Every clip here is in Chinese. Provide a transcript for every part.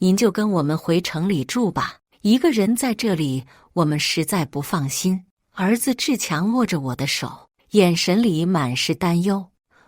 您就跟我们回城里住吧，一个人在这里，我们实在不放心。儿子志强握着我的手，眼神里满是担忧。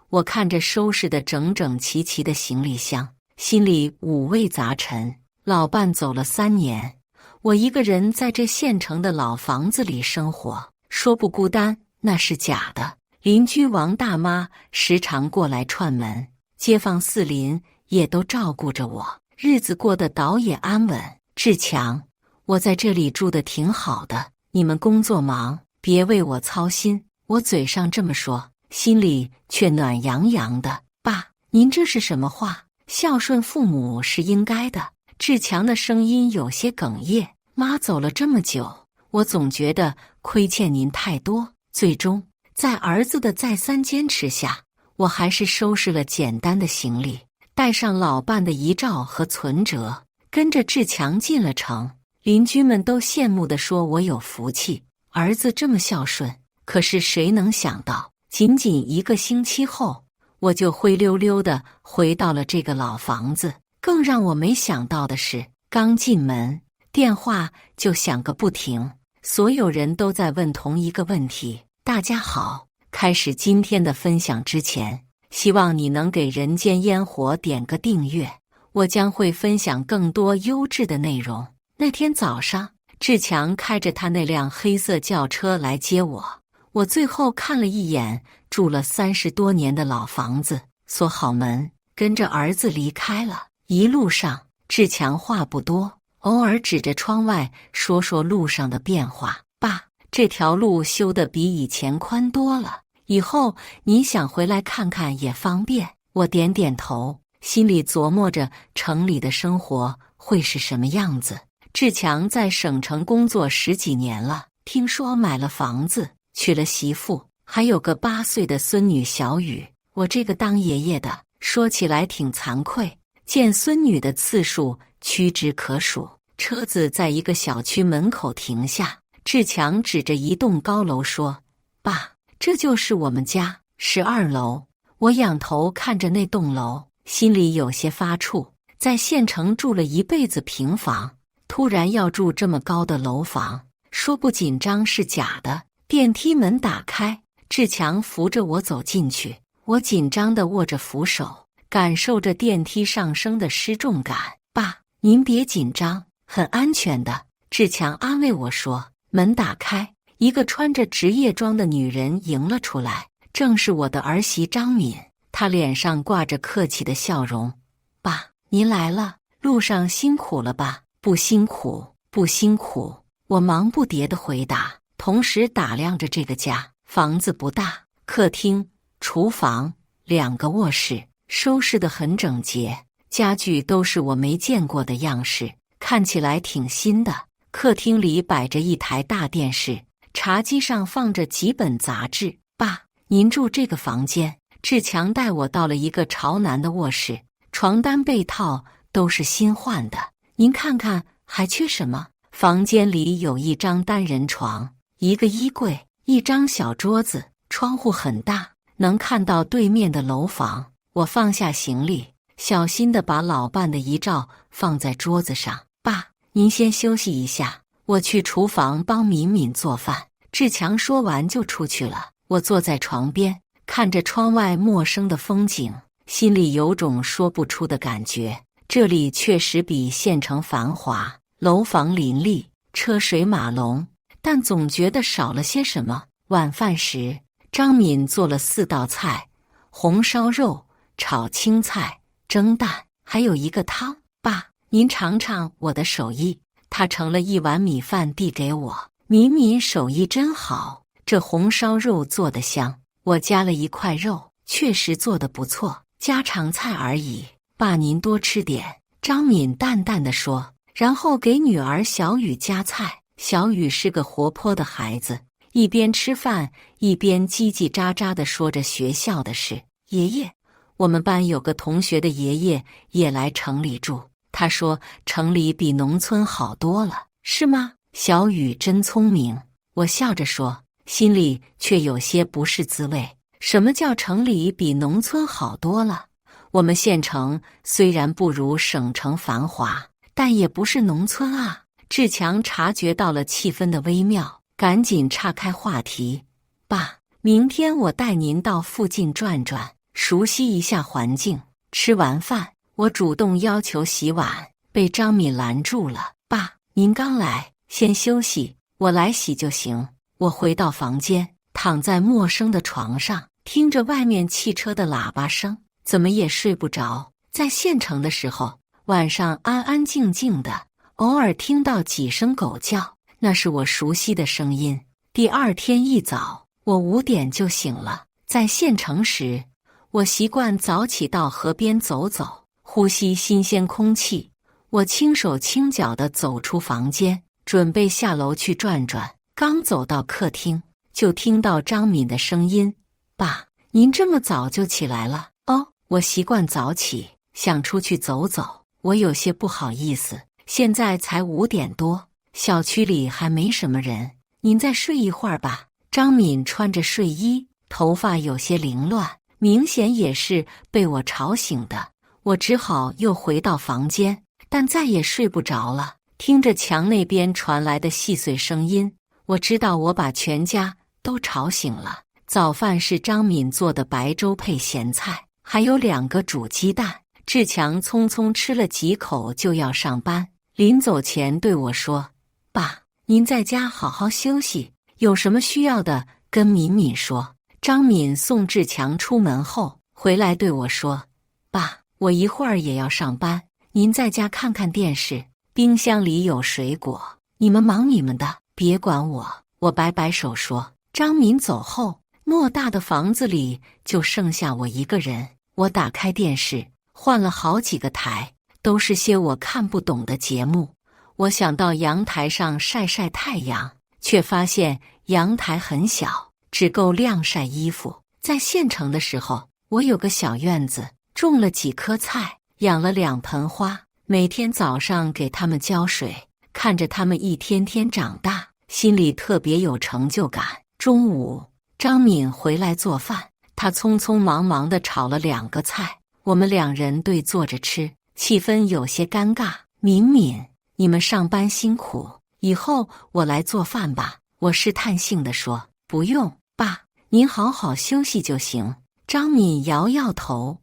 我看着收拾得整整齐齐的行李箱，心里五味杂陈。老伴走了3年，我一个人在这县城的老房子里生活，说不孤单那是假的。邻居王大妈时常过来串门，街坊四邻也都照顾着我，日子过得倒也安稳。志强，我在这里住得挺好的，你们工作忙，别为我操心。我嘴上这么说，心里却暖洋洋的。爸，您这是什么话？孝顺父母是应该的。志强的声音有些哽咽。妈走了这么久，我总觉得亏欠您太多。最终，在儿子的再三坚持下，我还是收拾了简单的行李，带上老伴的遗照和存折，跟着志强进了城。邻居们都羡慕地说我有福气，儿子这么孝顺。可是谁能想到，仅仅1个星期后，我就灰溜溜地回到了这个老房子。更让我没想到的是，刚进门，电话就响个不停，所有人都在问同一个问题。大家好，开始今天的分享之前，希望你能给人间烟火点个订阅，我将会分享更多优质的内容。那天早上，志强开着他那辆黑色轿车来接我，我最后看了一眼住了30多年的老房子，锁好门，跟着儿子离开了。一路上，志强话不多，偶尔指着窗外说说路上的变化。爸，这条路修得比以前宽多了，以后你想回来看看也方便。我点点头，心里琢磨着城里的生活会是什么样子。志强在省城工作10几年了，听说买了房子，娶了媳妇，还有个8岁的孙女小雨。我这个当爷爷的，说起来挺惭愧，见孙女的次数屈指可数。车子在一个小区门口停下，志强指着一栋高楼说：“爸，这就是我们家，12楼。”我仰头看着那栋楼，心里有些发怵。在县城住了一辈子平房，突然要住这么高的楼房，说不紧张是假的。电梯门打开，志强扶着我走进去，我紧张地握着扶手，感受着电梯上升的失重感。爸，您别紧张，很安全的。志强安慰我说。门打开，一个穿着职业装的女人迎了出来，正是我的儿媳张敏。她脸上挂着客气的笑容。爸，您来了，路上辛苦了吧？不辛苦，不辛苦。我忙不迭地回答，同时打量着这个家。房子不大，客厅、厨房、2个卧室，收拾得很整洁，家具都是我没见过的样式，看起来挺新的。客厅里摆着一台大电视，茶几上放着几本杂志。爸，您住这个房间？志强带我到了一个朝南的卧室，床单被套都是新换的，您看看还缺什么？房间里有一张单人床，一个衣柜，一张小桌子，窗户很大，能看到对面的楼房。我放下行李，小心地把老伴的遗照放在桌子上。爸，您先休息一下，我去厨房帮敏敏做饭。志强说完就出去了。我坐在床边，看着窗外陌生的风景，心里有种说不出的感觉。这里确实比县城繁华，楼房林立，车水马龙，但总觉得少了些什么。晚饭时，张敏做了4道菜：红烧肉、炒青菜、蒸蛋，还有一个汤。爸，您尝尝我的手艺。他盛了一碗米饭递给我。敏敏手艺真好，这红烧肉做得香，我夹了1块肉，确实做得不错，家常菜而已。爸，您多吃点。张敏淡淡地说，然后给女儿小雨夹菜。小雨是个活泼的孩子，一边吃饭一边叽叽喳喳地说着学校的事。爷爷，我们班有个同学的爷爷也来城里住，他说城里比农村好多了，是吗？小雨真聪明。我笑着说，心里却有些不是滋味。什么叫城里比农村好多了？我们县城虽然不如省城繁华，但也不是农村啊。志强察觉到了气氛的微妙，赶紧岔开话题：爸，明天我带您到附近转转，熟悉一下环境。吃完饭，我主动要求洗碗，被张敏拦住了。爸，您刚来，先休息，我来洗就行。我回到房间，躺在陌生的床上，听着外面汽车的喇叭声，怎么也睡不着。在县城的时候，晚上安安静静的，偶尔听到几声狗叫，那是我熟悉的声音。第二天一早，我5点就醒了。在县城时，我习惯早起到河边走走，呼吸新鲜空气。我轻手轻脚地走出房间，准备下楼去转转。刚走到客厅，就听到张敏的声音：爸，您这么早就起来了？哦，我习惯早起，想出去走走。我有些不好意思，现在才5点多，小区里还没什么人，您再睡一会儿吧。张敏穿着睡衣，头发有些凌乱，明显也是被我吵醒的。我只好又回到房间，但再也睡不着了。听着墙那边传来的细碎声音，我知道我把全家都吵醒了。早饭是张敏做的白粥配咸菜，还有2个煮鸡蛋。志强匆匆吃了几口就要上班，临走前对我说：爸，您在家好好休息，有什么需要的跟敏敏说。张敏送志强出门后回来对我说：爸，我一会儿也要上班，您在家看看电视，冰箱里有水果，你们忙你们的，别管我。我摆摆手说。张敏走后，偌大的房子里就剩下我一个人。我打开电视，换了好几个台，都是些我看不懂的节目。我想到阳台上晒晒太阳，却发现阳台很小，只够晾晒衣服。在县城的时候，我有个小院子，种了几棵菜，养了2盆花，每天早上给它们浇水，看着它们一天天长大，心里特别有成就感。中午，张敏回来做饭，她匆匆忙忙地炒了2个菜，我们2人对坐着吃，气氛有些尴尬。敏敏，你们上班辛苦，以后我来做饭吧。我试探性地说。不用，爸，您好好休息就行。张敏摇摇头，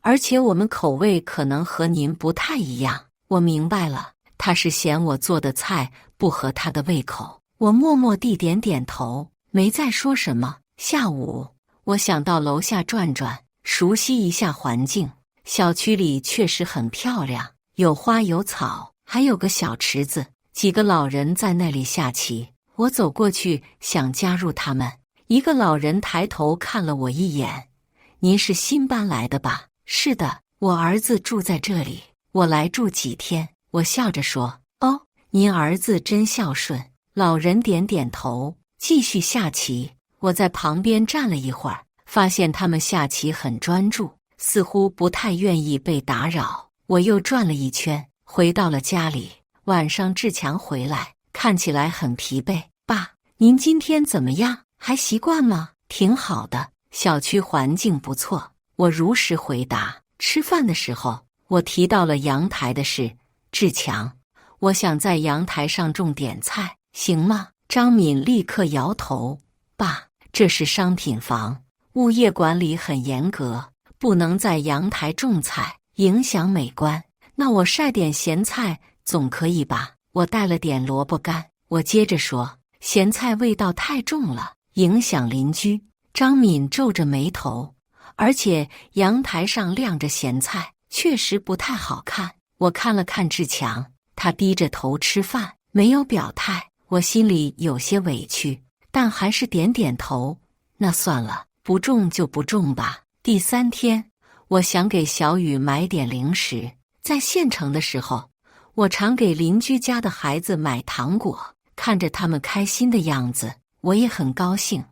而且我们口味可能和您不太一样。我明白了，他是嫌我做的菜不合他的胃口。我默默地点点头，没再说什么。下午，我想到楼下转转，熟悉一下环境。小区里确实很漂亮，有花有草，还有个小池子，几个老人在那里下棋。我走过去想加入他们，一个老人抬头看了我一眼：您是新搬来的吧？是的，我儿子住在这里，我来住几天。我笑着说。哦，您儿子真孝顺。老人点点头，继续下棋。我在旁边站了一会儿，发现他们下棋很专注，似乎不太愿意被打扰。我又转了一圈，回到了家里。晚上志强回来，看起来很疲惫。爸，您今天怎么样？还习惯吗？挺好的，小区环境不错。我如实回答。吃饭的时候，我提到了阳台的事。志强，我想在阳台上种点菜，行吗？张敏立刻摇头。爸，这是商品房，物业管理很严格，不能在阳台种菜，影响美观。那我晒点咸菜总可以吧？我带了点萝卜干。我接着说，咸菜味道太重了，影响邻居。张敏皱着眉头，而且阳台上晾着咸菜，确实不太好看。我看了看志强，他低着头吃饭，没有表态。我心里有些委屈，但还是点点头。那算了，不种就不种吧。第3天，我想给小雨买点零食。在县城的时候，我常给邻居家的孩子买糖果，看着他们开心的样子，我也很高兴。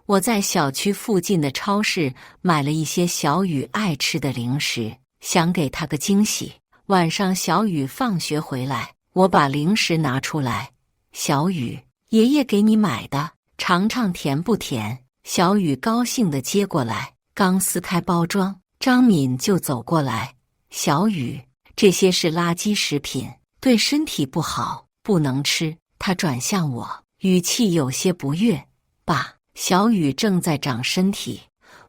我在小区附近的超市买了一些小雨爱吃的零食，想给他个惊喜。晚上小雨放学回来，我把零食拿出来。小雨，爷爷给你买的，尝尝甜不甜？小雨高兴地接过来，刚撕开包装，张敏就走过来。小雨，这些是垃圾食品，对身体不好，不能吃。他转向我，语气有些不悦。爸，小雨正在长身体，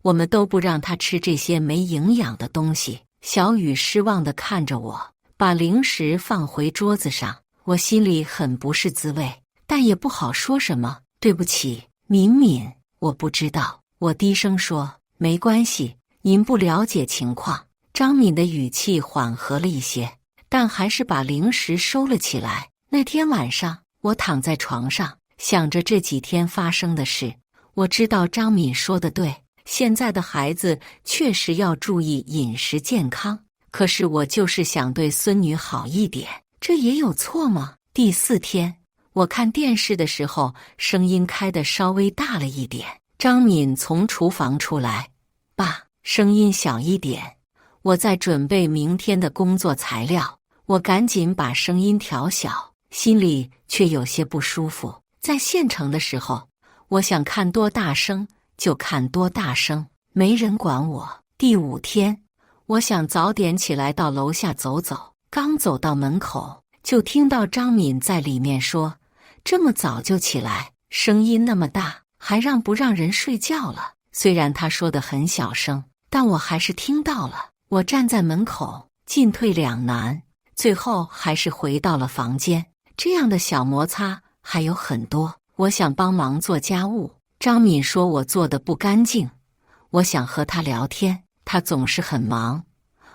我们都不让他吃这些没营养的东西。小雨失望地看着我，把零食放回桌子上。我心里很不是滋味，但也不好说什么。对不起，敏敏，我不知道。我低声说，没关系，您不了解情况。张敏的语气缓和了一些，但还是把零食收了起来。那天晚上，我躺在床上，想着这几天发生的事。我知道张敏说的对，现在的孩子确实要注意饮食健康，可是我就是想对孙女好一点，这也有错吗？第4天，我看电视的时候，声音开得稍微大了一点。张敏从厨房出来，爸，声音小一点，我在准备明天的工作材料。我赶紧把声音调小，心里却有些不舒服。在县城的时候，我想看多大声就看多大声，没人管我。第5天，我想早点起来到楼下走走，刚走到门口，就听到张敏在里面说，这么早就起来，声音那么大，还让不让人睡觉了？虽然他说得很小声，但我还是听到了。我站在门口，进退两难，最后还是回到了房间。这样的小摩擦还有很多。我想帮忙做家务，张敏说我做得不干净。我想和他聊天，他总是很忙。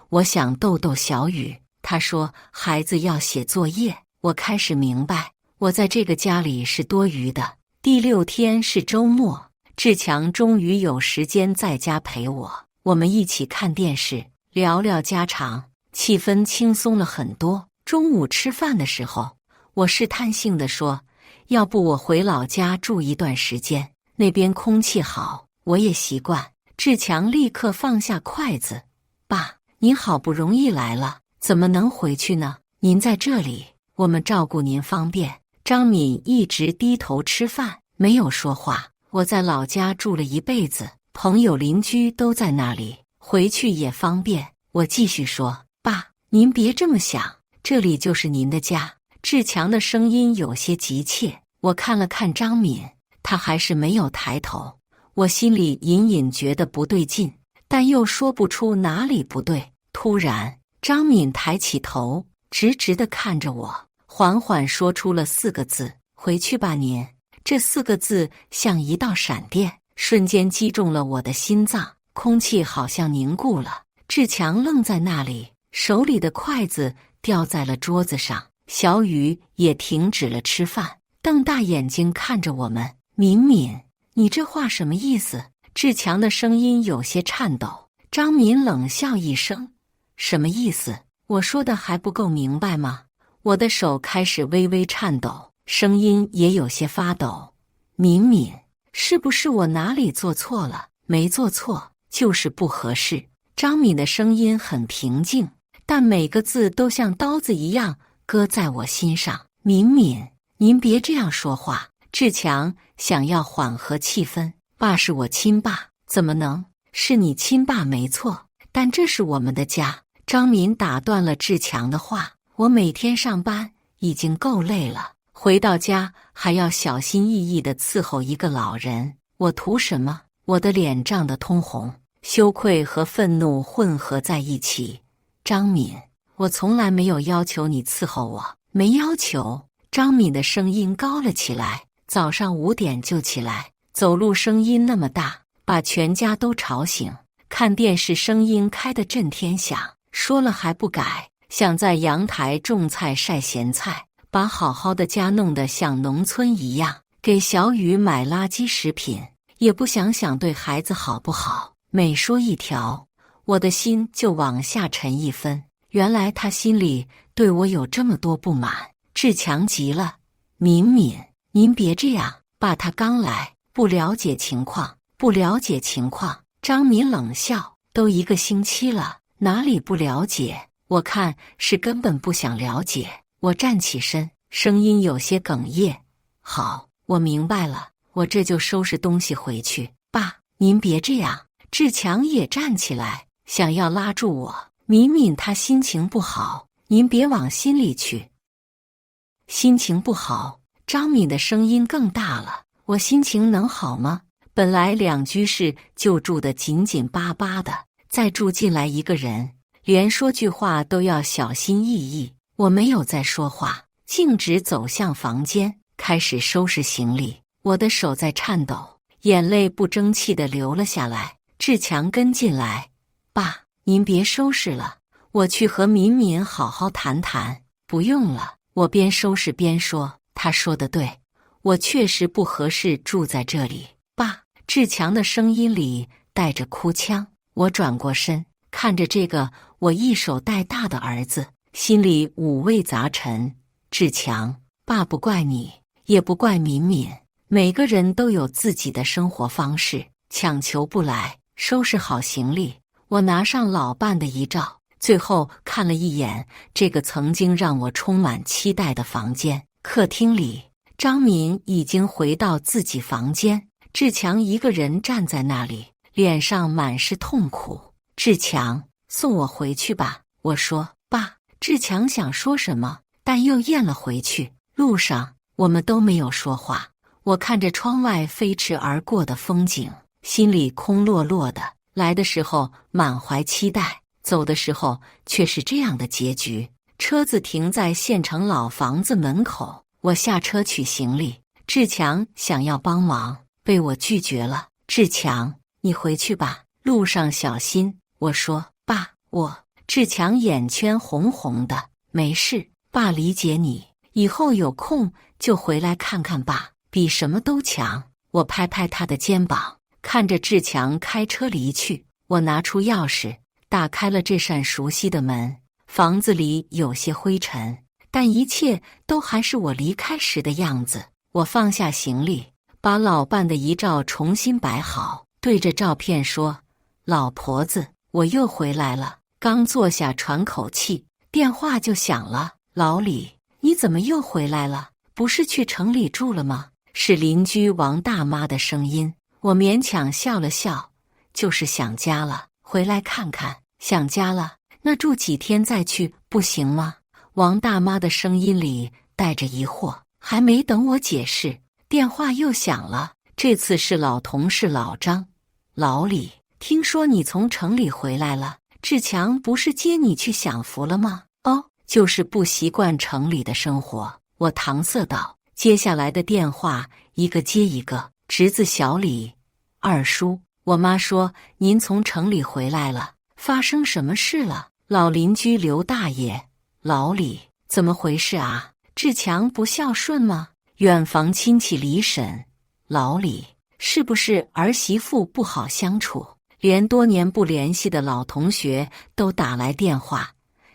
我想逗逗小雨，他说孩子要写作业。我开始明白，我在这个家里是多余的。第6天是周末，志强终于有时间在家陪我，我们一起看电视，聊聊家常，气氛轻松了很多。中午吃饭的时候，我试探性地说，要不我回老家住一段时间，那边空气好，我也习惯。志强立刻放下筷子，爸，您好不容易来了，怎么能回去呢？您在这里，我们照顾您方便。张敏一直低头吃饭，没有说话。我在老家住了一辈子，朋友邻居都在那里，回去也方便。我继续说，爸，您别这么想，这里就是您的家。志强的声音有些急切。我看了看张敏，他还是没有抬头。我心里隐隐觉得不对劲，但又说不出哪里不对。突然，张敏抬起头，直直地看着我，缓缓说出了4个字，回去吧您。这4个字像一道闪电，瞬间击中了我的心脏，空气好像凝固了。志强愣在那里，手里的筷子掉在了桌子上。小雨也停止了吃饭，瞪大眼睛看着我们。敏敏，你这话什么意思？志强的声音有些颤抖。张敏冷笑一声，什么意思？我说的还不够明白吗？我的手开始微微颤抖，声音也有些发抖。敏敏，是不是我哪里做错了？没做错，就是不合适。张敏的声音很平静，但每个字都像刀子一样搁在我心上。敏敏，您别这样说话。志强想要缓和气氛，爸是我亲爸，怎么能？是你亲爸没错，但这是我们的家。张敏打断了志强的话，我每天上班已经够累了，回到家还要小心翼翼地伺候一个老人，我图什么？我的脸涨得通红，羞愧和愤怒混合在一起。张敏，我从来没有要求你伺候我，没要求。张敏的声音高了起来，早上5点就起来，走路声音那么大，把全家都吵醒。看电视声音开得震天响，说了还不改，想在阳台种菜晒咸菜，把好好的家弄得像农村一样，给小雨买垃圾食品，也不想想对孩子好不好。每说一条，我的心就往下沉1分。原来他心里对我有这么多不满。志强急了，敏敏，您别这样，爸他刚来，不了解情况，不了解情况。张敏冷笑，都1个星期了，哪里不了解？我看是根本不想了解。我站起身，声音有些哽咽，好，我明白了，我这就收拾东西回去。爸，您别这样。志强也站起来，想要拉住我。敏敏她心情不好，您别往心里去。心情不好。张敏的声音更大了。我心情能好吗？本来两居室就住得紧紧巴巴的，再住进来一个人，连说句话都要小心翼翼。我没有再说话，径直走向房间，开始收拾行李。我的手在颤抖，眼泪不争气地流了下来。志强跟进来，爸，您别收拾了，我去和敏敏好好谈谈。不用了，我边收拾边说，他说得对，我确实不合适住在这里。爸，志强的声音里带着哭腔。我转过身，看着这个我一手带大的儿子，心里五味杂陈。志强，爸不怪你，也不怪敏敏，每个人都有自己的生活方式，强求不来。收拾好行李，我拿上老伴的遗照，最后看了一眼这个曾经让我充满期待的房间。客厅里，张敏已经回到自己房间，志强一个人站在那里，脸上满是痛苦。志强，送我回去吧。我说，爸。志强想说什么，但又咽了回去。路上，我们都没有说话。我看着窗外飞驰而过的风景，心里空落落的。来的时候满怀期待，走的时候却是这样的结局。车子停在县城老房子门口，我下车取行李。志强想要帮忙，被我拒绝了。志强，你回去吧，路上小心。我说，爸，志强眼圈红红的，没事，爸理解你，以后有空就回来看看爸，比什么都强。我拍拍他的肩膀，看着志强开车离去，我拿出钥匙，打开了这扇熟悉的门。房子里有些灰尘，但一切都还是我离开时的样子。我放下行李，把老伴的遗照重新摆好，对着照片说，老婆子，我又回来了。刚坐下喘口气，电话就响了。老李，你怎么又回来了？不是去城里住了吗？是邻居王大妈的声音。我勉强笑了笑，就是想家了，回来看看。想家了，那住几天再去不行吗？王大妈的声音里带着疑惑。还没等我解释，电话又响了。这次是老同事老张。老李，听说你从城里回来了，志强不是接你去享福了吗？哦，就是不习惯城里的生活。我搪塞道。接下来的电话一个接一个。侄子小李，二叔，我妈说您从城里回来了，发生什么事了？老邻居刘大爷，老李，怎么回事啊？志强不孝顺吗？远房亲戚李婶，老李，是不是儿媳妇不好相处？连多年不联系的老同学都打来电话，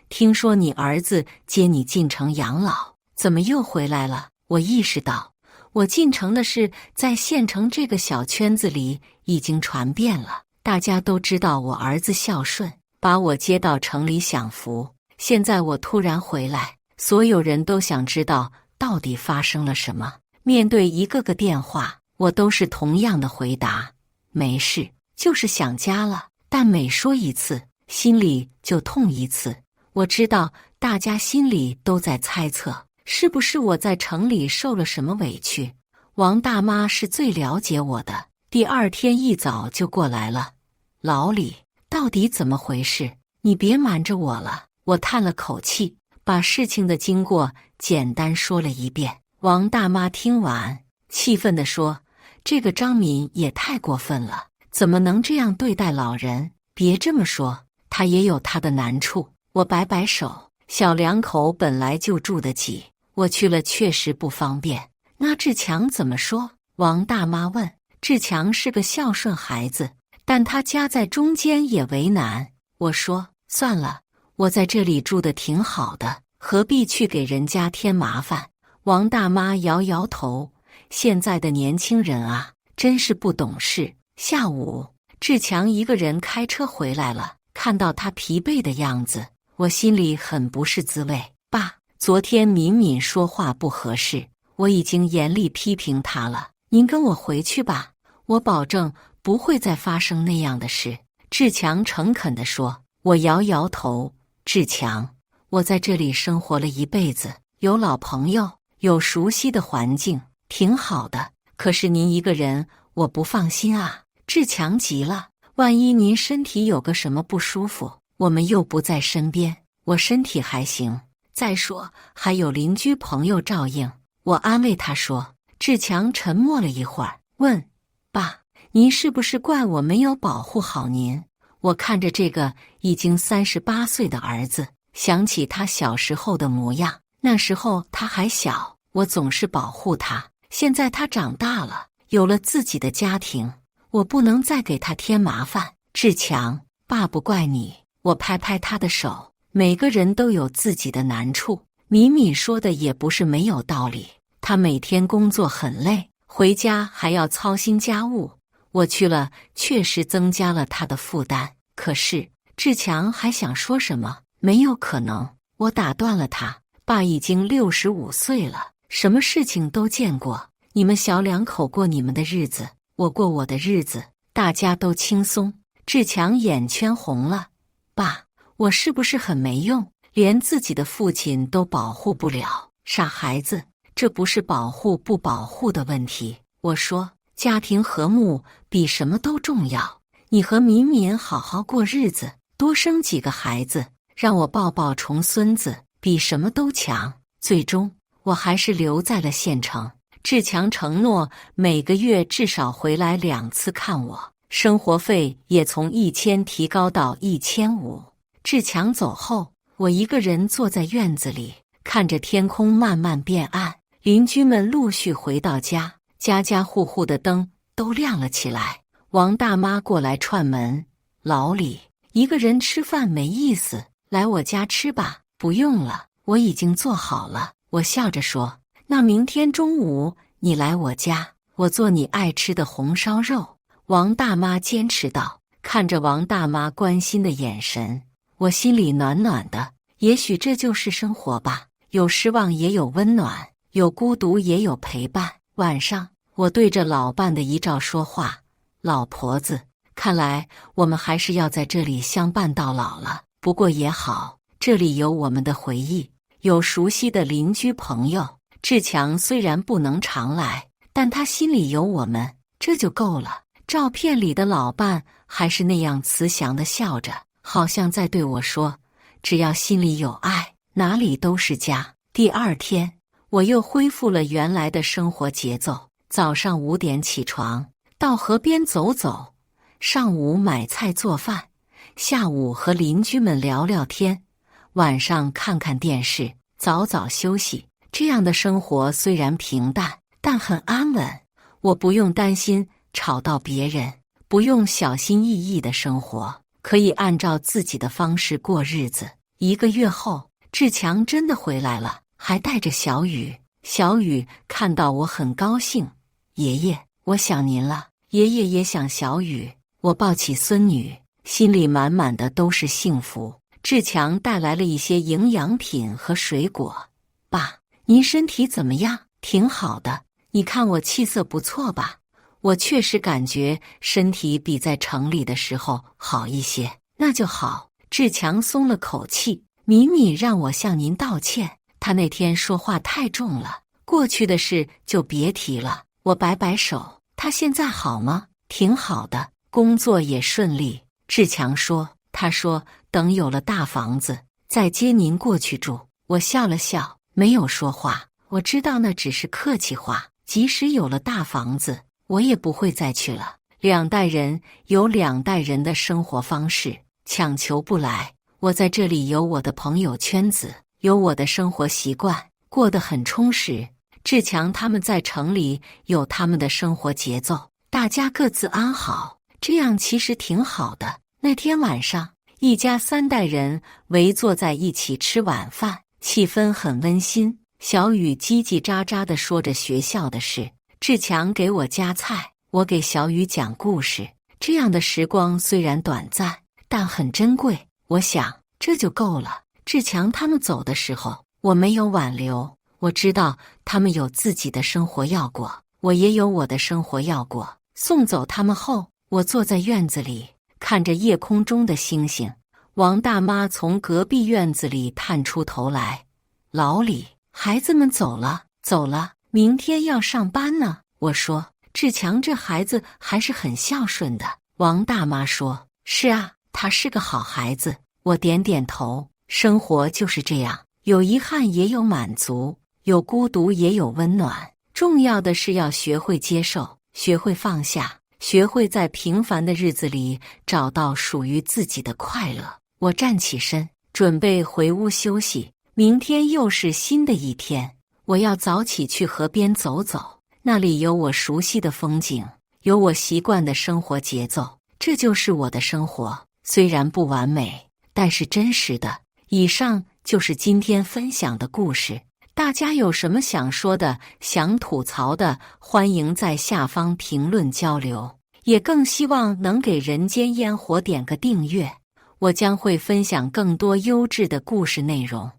听说你儿子接你进城养老，怎么又回来了？我意识到，我进城的事在县城这个小圈子里已经传遍了，大家都知道我儿子孝顺，把我接到城里享福。现在我突然回来，所有人都想知道到底发生了什么。面对一个个电话，我都是同样的回答，没事，就是想家了。但每说一次，心里就痛一次。我知道大家心里都在猜测，是不是我在城里受了什么委屈。王大妈是最了解我的，第二天一早就过来了。老李，到底怎么回事？你别瞒着我了。我叹了口气，把事情的经过简单说了一遍。王大妈听完，气愤地说，这个张敏也太过分了，怎么能这样对待老人？别这么说，他也有他的难处。我摆摆手，小两口本来就住得挤，我去了确实不方便。那志强怎么说？王大妈问。志强是个孝顺孩子，但他夹在中间也为难。我说，算了，我在这里住得挺好的，何必去给人家添麻烦？王大妈摇摇头，现在的年轻人啊，真是不懂事。下午，志强一个人开车回来了，看到他疲惫的样子，我心里很不是滋味。爸，昨天敏敏说话不合适，我已经严厉批评她了，您跟我回去吧，我保证不会再发生那样的事。志强诚恳地说。我摇摇头，志强，我在这里生活了一辈子，有老朋友，有熟悉的环境，挺好的。可是您一个人，我不放心啊。志强急了，万一您身体有个什么不舒服，我们又不在身边。我身体还行，再说还有邻居朋友照应。我安慰他说。志强沉默了一会儿，问：爸，您是不是怪我没有保护好您？我看着这个已经38岁的儿子，想起他小时候的模样。那时候他还小，我总是保护他。现在他长大了，有了自己的家庭，我不能再给他添麻烦。志强，爸不怪你。我拍拍他的手。每个人都有自己的难处，米米说的也不是没有道理。他每天工作很累，回家还要操心家务，我去了确实增加了他的负担。可是志强还想说什么，没有可能，我打断了他。爸已经65岁了，什么事情都见过，你们小两口过你们的日子，我过我的日子，大家都轻松。志强眼圈红了。爸，我是不是很没用，连自己的父亲都保护不了？傻孩子，这不是保护不保护的问题。我说，家庭和睦比什么都重要。你和敏敏好好过日子，多生几个孩子，让我抱抱重孙子，比什么都强。最终，我还是留在了县城。志强承诺每个月至少回来2次看我，生活费也从1000提高到1500。志强走后，我一个人坐在院子里，看着天空慢慢变暗。邻居们陆续回到家，家家户户的灯都亮了起来。王大妈过来串门：老李，一个人吃饭没意思，来我家吃吧。不用了，我已经做好了。我笑着说，那明天中午你来我家，我做你爱吃的红烧肉。王大妈坚持道。看着王大妈关心的眼神，我心里暖暖的。也许这就是生活吧，有失望也有温暖，有孤独也有陪伴。晚上，我对着老伴的遗照说话：老婆子，看来我们还是要在这里相伴到老了。不过也好，这里有我们的回忆，有熟悉的邻居朋友。志强虽然不能常来，但他心里有我们，这就够了。照片里的老伴还是那样慈祥地笑着，好像在对我说，只要心里有爱，哪里都是家。第二天，我又恢复了原来的生活节奏。早上5点起床，到河边走走，上午买菜做饭，下午和邻居们聊聊天，晚上看看电视，早早休息。这样的生活虽然平淡，但很安稳。我不用担心吵到别人，不用小心翼翼的生活，可以按照自己的方式过日子。1个月后，志强真的回来了，还带着小雨。小雨看到我很高兴，爷爷，我想您了。爷爷也想小雨。我抱起孙女，心里满满的都是幸福。志强带来了一些营养品和水果。爸，您身体怎么样？挺好的，你看我气色不错吧？我确实感觉身体比在城里的时候好一些。那就好。志强松了口气。米米让我向您道歉，他那天说话太重了，过去的事就别提了。我摆摆手。他现在好吗？挺好的，工作也顺利。志强说，他说等有了大房子再接您过去住。我笑了笑，没有说话。我知道那只是客气话，即使有了大房子，我也不会再去了。2代人有2代人的生活方式，强求不来。我在这里有我的朋友圈子，有我的生活习惯，过得很充实。志强他们在城里有他们的生活节奏，大家各自安好，这样其实挺好的。那天晚上，一家3代人围坐在一起吃晚饭，气氛很温馨。小雨叽叽喳喳地说着学校的事，志强给我夹菜，我给小雨讲故事。这样的时光虽然短暂，但很珍贵。我想这就够了。志强他们走的时候，我没有挽留。我知道他们有自己的生活要过，我也有我的生活要过。送走他们后，我坐在院子里，看着夜空中的星星。王大妈从隔壁院子里探出头来：老李，孩子们走了，走了，明天要上班呢。我说，志强这孩子还是很孝顺的。王大妈说，是啊，他是个好孩子。我点点头，生活就是这样，有遗憾也有满足，有孤独也有温暖。重要的是要学会接受，学会放下，学会在平凡的日子里找到属于自己的快乐。我站起身，准备回屋休息。明天又是新的一天，我要早起去河边走走，那里有我熟悉的风景，有我习惯的生活节奏。这就是我的生活，虽然不完美，但是真实的。以上就是今天分享的故事。大家有什么想说的、想吐槽的，欢迎在下方评论交流。也更希望能给人间烟火点个订阅，我将会分享更多优质的故事内容。